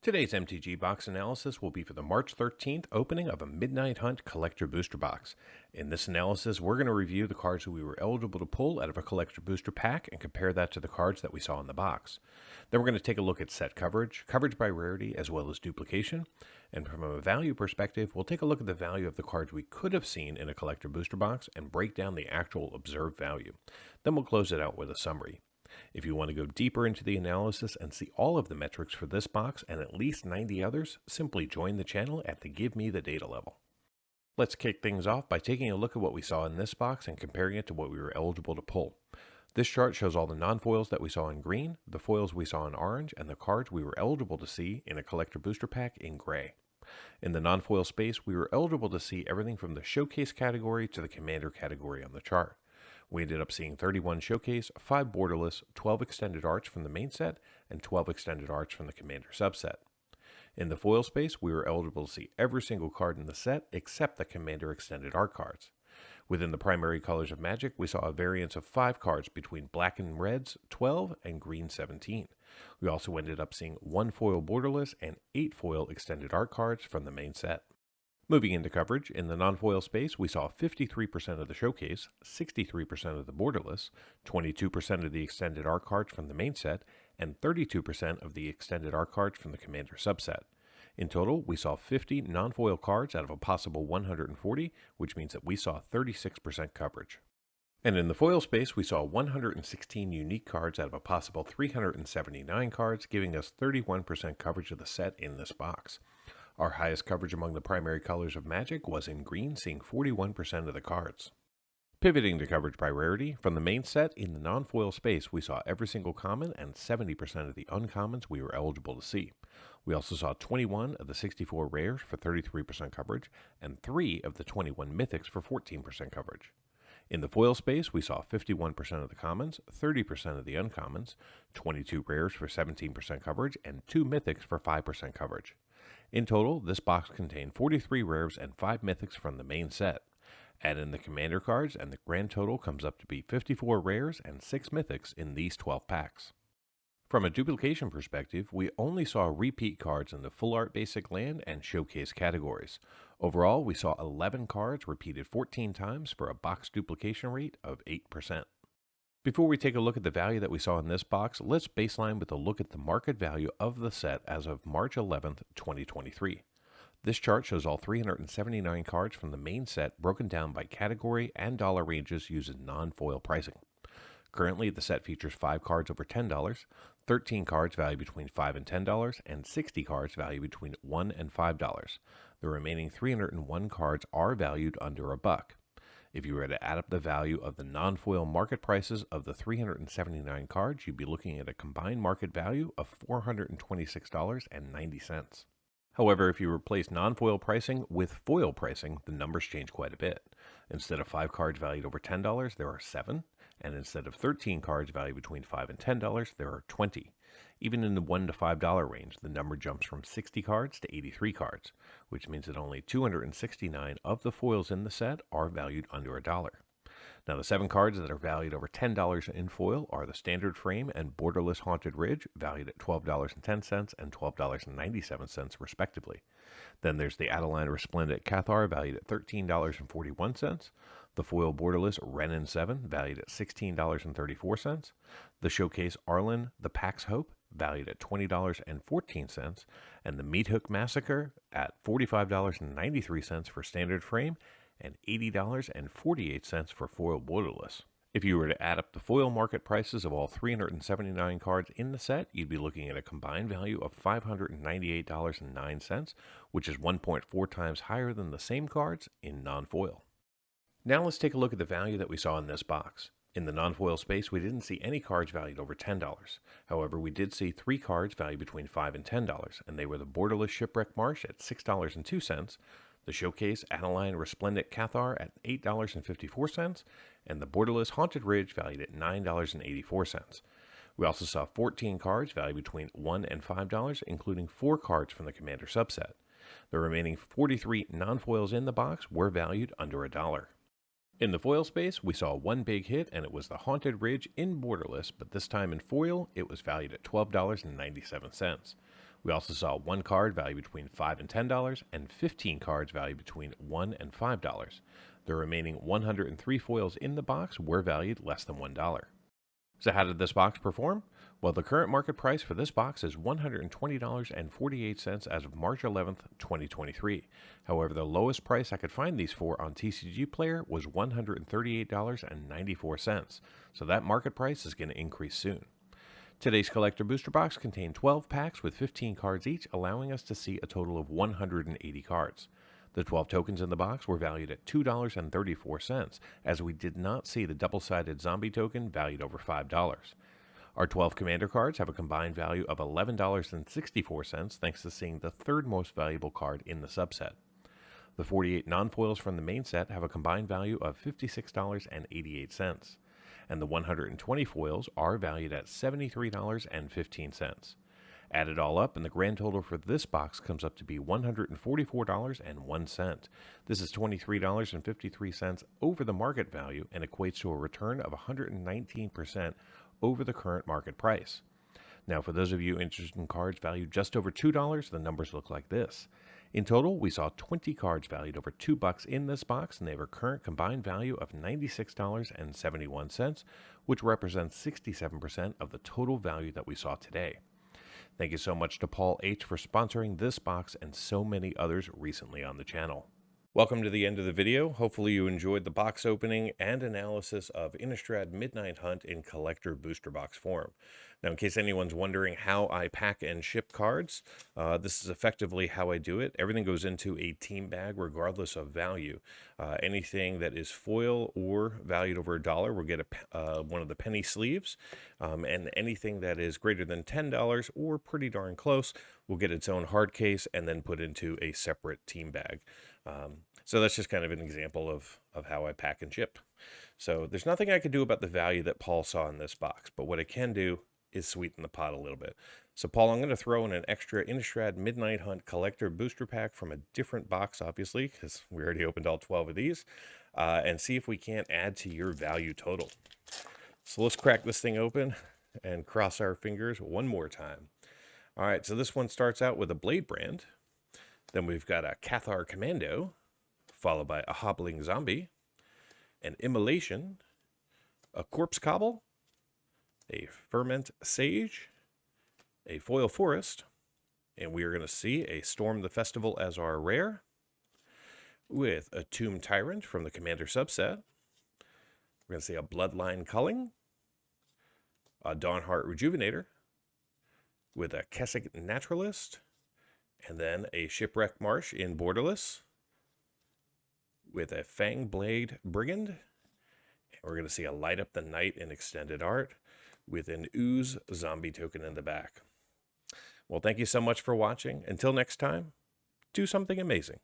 Today's MTG box analysis will be for the March 13th opening of a Midnight Hunt Collector Booster Box. In this analysis, we're going to review the cards that we were eligible to pull out of a Collector Booster Pack and compare that to the cards that we saw in the box. Then we're going to take a look at set coverage, coverage by rarity, as well as duplication. And from a value perspective, we'll take a look at the value of the cards we could have seen in a Collector Booster Box and break down the actual observed value. Then we'll close it out with a summary. If you want to go deeper into the analysis and see all of the metrics for this box and at least 90 others, simply join the channel at the Give Me the Data level. Let's kick things off by taking a look at what we saw in this box and comparing it to what we were eligible to pull. This chart shows all the non-foils that we saw in green, the foils we saw in orange, and the cards we were eligible to see in a collector booster pack in gray. In the non-foil space, we were eligible to see everything from the showcase category to the commander category on the chart. We ended up seeing 31 showcase, 5 borderless, 12 extended arts from the main set, and 12 extended arts from the commander subset. In the foil space, we were eligible to see every single card in the set except the commander extended art cards. Within the primary colors of Magic, we saw a variance of 5 cards between black and reds 12 and green 17. We also ended up seeing 1 foil borderless and 8 foil extended art cards from the main set. Moving into coverage, in the non-foil space, we saw 53% of the showcase, 63% of the borderless, 22% of the extended art cards from the main set, and 32% of the extended art cards from the commander subset. In total, we saw 50 non-foil cards out of a possible 140, which means that we saw 36% coverage. And in the foil space, we saw 116 unique cards out of a possible 379 cards, giving us 31% coverage of the set in this box. Our highest coverage among the primary colors of Magic was in green, seeing 41% of the cards. Pivoting to coverage by rarity, from the main set, in the non-foil space, we saw every single common and 70% of the uncommons we were eligible to see. We also saw 21 of the 64 rares for 33% coverage, and 3 of the 21 mythics for 14% coverage. In the foil space, we saw 51% of the commons, 30% of the uncommons, 22 rares for 17% coverage, and 2 mythics for 5% coverage. In total, this box contained 43 rares and 5 mythics from the main set. Add in the commander cards, and the grand total comes up to be 54 rares and 6 mythics in these 12 packs. From a duplication perspective, we only saw repeat cards in the full art basic land and showcase categories. Overall, we saw 11 cards repeated 14 times for a box duplication rate of 8%. Before we take a look at the value that we saw in this box, let's baseline with a look at the market value of the set as of March 11th, 2023. This chart shows all 379 cards from the main set broken down by category and dollar ranges using non-foil pricing. Currently, the set features 5 cards over $10, 13 cards valued between $5 and $10, and 60 cards valued between $1 and $5. The remaining 301 cards are valued under $1. If you were to add up the value of the non-foil market prices of the 379 cards, you'd be looking at a combined market value of $426.90. However, if you replace non-foil pricing with foil pricing, the numbers change quite a bit. Instead of 5 cards valued over $10, there are 7, and instead of 13 cards valued between $5 and $10, there are 20. Even in the $1 to $5 range, the number jumps from 60 cards to 83 cards, which means that only 269 of the foils in the set are valued under $1. Now, the 7 cards that are valued over $10 in foil are the Standard Frame and Borderless Haunted Ridge, valued at $12.10 and $12.97 respectively. Then there's the Adeline Resplendent Cathar, valued at $13.41, the foil Borderless Renin 7, valued at $16.34, the Showcase Arlen The Pax Hope, valued at $20.14, and the Meat Hook Massacre at $45.93 for standard frame and $80.48 for foil borderless. If you were to add up the foil market prices of all 379 cards in the set, you'd be looking at a combined value of $598.09, which is 1.4 times higher than the same cards in non-foil. Now let's take a look at the value that we saw in this box. In the non-foil space, we didn't see any cards valued over $10. However, we did see 3 cards valued between $5 and $10, and they were the Borderless Shipwreck Marsh at $6.02, the Showcase Adeline Resplendent Cathar at $8.54, and the Borderless Haunted Ridge valued at $9.84. We also saw 14 cards valued between $1 and $5, including 4 cards from the Commander subset. The remaining 43 non-foils in the box were valued under $1. In the foil space, we saw one big hit, and it was the Haunted Ridge in Borderless, but this time in foil, it was valued at $12.97. We also saw one card valued between $5 and $10 and 15 cards valued between $1 and $5. The remaining 103 foils in the box were valued less than $1. So how did this box perform? Well, the current market price for this box is $120.48 as of March 11th, 2023. However, the lowest price I could find these for on TCG Player was $138.94. So that market price is going to increase soon. Today's collector booster box contained 12 packs with 15 cards each, allowing us to see a total of 180 cards. The 12 tokens in the box were valued at $2.34, as we did not see the double-sided zombie token valued over $5. Our 12 commander cards have a combined value of $11.64, thanks to seeing the third most valuable card in the subset. The 48 non-foils from the main set have a combined value of $56.88, and the 120 foils are valued at $73.15. Add it all up, and the grand total for this box comes up to be $144.01. This is $23.53 over the market value and equates to a return of 119% over the current market price. Now, for those of you interested in cards valued just over $2, the numbers look like this. In total, we saw 20 cards valued over $2 in this box, and they have a current combined value of $96.71, which represents 67% of the total value that we saw today. Thank you so much to Paul H. for sponsoring this box and so many others recently on the channel. Welcome to the end of the video. Hopefully you enjoyed the box opening and analysis of Innistrad Midnight Hunt in collector booster box form. Now, in case anyone's wondering how I pack and ship cards, this is effectively how I do it. Everything goes into a team bag regardless of value. Anything that is foil or valued over $1 will get one of the penny sleeves, and anything that is greater than $10 or pretty darn close will get its own hard case and then put into a separate team bag. So that's just kind of an example of how I pack and ship. So there's nothing I could do about the value that Paul saw in this box, but what I can do is sweeten the pot a little bit. So Paul, I'm going to throw in an extra Innistrad Midnight Hunt collector booster pack from a different box, obviously, because we already opened all 12 of these, and see if we can't add to your value total. So let's crack this thing open and cross our fingers one more time. All right, so this one starts out with a Blade Brand. Then we've got a Cathar Commando, followed by a Hobbling Zombie, an Immolation, a Corpse Cobble, a Ferment Sage, a Foil Forest, and we are going to see a Storm the Festival as our rare, with a Tomb Tyrant from the Commander subset. We're going to see a Bloodline Culling, a Dawnheart Rejuvenator, with a Kessig Naturalist, and then a Shipwreck Marsh in Borderless, with a Fangblade Brigand. And we're going to see a Light Up the Night in Extended Art, with an Ooze Zombie token in the back. Well, thank you so much for watching. Until next time, do something amazing.